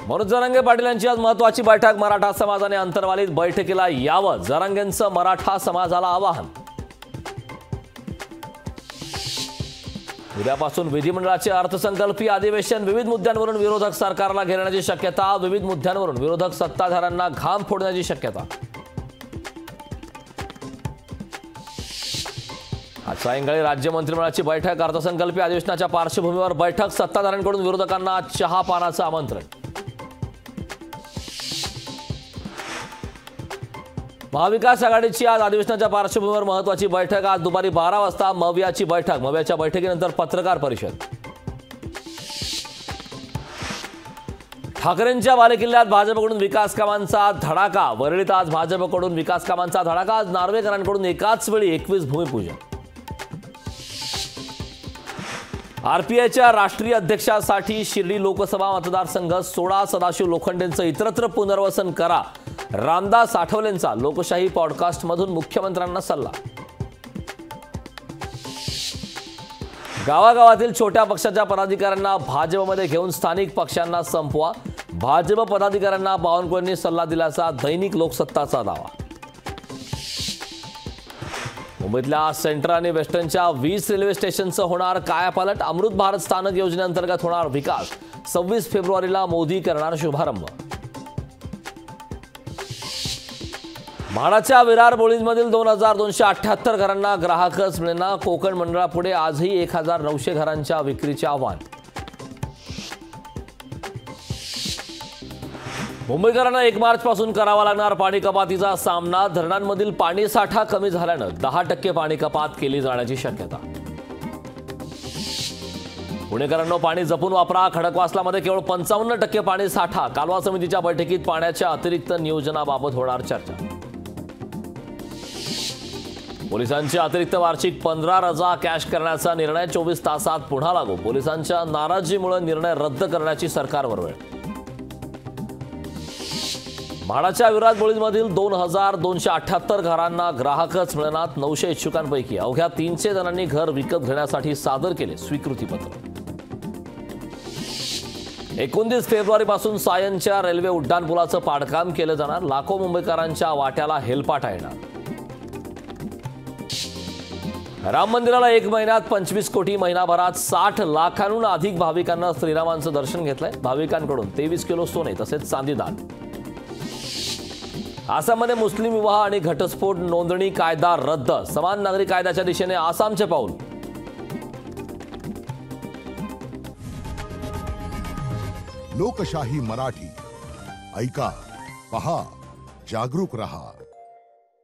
मनोज जरांगे पाटील यांची आज महत्त्वाची बैठक। मराठा समाजाने अंतर्वालीत बैठकीला यावं, जरांगेंचं मराठा समाजाला आवाहन। उद्यापासून विधिमंडळाचे अर्थसंकल्पीय अधिवेशन। विविध मुद्द्यांवरून विरोधक सरकारला घेरण्याची शक्यता। विविध मुद्द्यांवरून विरोधक सत्ताधाऱ्यांना घाम फोडण्याची शक्यता। आज सायंकाळी राज्य मंत्रिमंडळाची बैठक। अर्थसंकल्पीय अधिवेशनाच्या पार्श्वभूमीवर बैठक। सत्ताधाऱ्यांकडून विरोधकांना चहा पानाचं आमंत्रण। महाविकास आघाडीची आज अधिवेशनाच्या पार्श्वभूमीवर महत्त्वाची बैठक। आज दुपारी 12 वाजता मवियाची बैठक। मवियाच्या बैठकीनंतर पत्रकार परिषद। ठाकरेंच्या बालेकिल्ल्यात भाजपकडून विकास कामांचा धडाका। वरळीत आज भाजपकडून विकास कामांचा धडाका। आज नार्वेकरांकडून एकाच वेळी 21 भूमिपूजन। आरपीआयच्या राष्ट्रीय अध्यक्षासाठी शिर्डी लोकसभा मतदारसंघ सोडा। सदाशिव लोखंडेंचं इतरत्र पुनर्वसन करा। रामदास आठवलेंचा लोकशाही पॉडकास्टमधून मुख्यमंत्र्यांना सल्ला। गावागावातील छोट्या पक्षाच्या पदाधिकाऱ्यांना भाजपमध्ये घेऊन स्थानिक पक्षांना संपवा। भाजप पदाधिकाऱ्यांना बावनकुळेंनी सल्ला दिल्याचा दैनिक लोकसत्ताचा दावा। मुंबईतल्या सेंट्रल आणि वेस्टर्नच्या 20 रेल्वे स्टेशनचं होणार कायापालट। अमृत भारत स्थानक योजनेअंतर्गत होणार विकास। 26 फेब्रुवारीला मोदी करणार शुभारंभ। म्हाडाच्या विरार बोळींमधील 2278 घरांना ग्राहकच मिळेना। कोकण मंडळापुढे आजही 1900 घरांच्या विक्रीचे आव्हान। मुंबईकरांना 1 मार्चपासून करावा लागणार पाणी कपातीचा सामना। धरणांमधील पाणी साठा कमी झाल्यानं 10% पाणी कपात केली जाण्याची शक्यता। पुणेकरांनो, पाणी जपून वापरा। खडकवासलामध्ये केवळ 55% पाणी साठा। कालवा समितीच्या बैठकीत पाण्याच्या अतिरिक्त नियोजनाबाबत होणार चर्चा। पोलिसांची अतिरिक्त वार्षिक 15 रजा कॅश करण्याचा निर्णय 24 तासात पुन्हा लागू। पोलिसांच्या नाराजीमुळे निर्णय रद्द करण्याची सरकारवर वेळ। म्हाडाच्या विरार बोळींमधील 2278 घरांना ग्राहकच मिळणार। 900 इच्छुकांपैकी अवघ्या 300 जणांनी घर विकत घेण्यासाठी सादर केले स्वीकृतीपत्र। 29 फेब्रुवारीपासून सायनच्या रेल्वे उड्डाणपुलाचं पाडकाम केलं जाणार। लाखो मुंबईकरांच्या वाट्याला हेलपाटा येणार। राम मंदिराला 1 महिन्यात 25 कोटी, महिनाभरात 60 लाखांहून अधिक भाविकांना श्रीरामांचं दर्शन घेतलंय। भाविकांकडून 23 किलो सोने तसेच चांदी दान। आसाममध्ये मुस्लिम विवाह आणि घटस्फोट नोंदणी कायदा रद्द। समान नागरी कायद्याच्या दिशेने आसामचे पाऊल। लोकशाही मराठी ऐका, पहा, जागरूक रहा।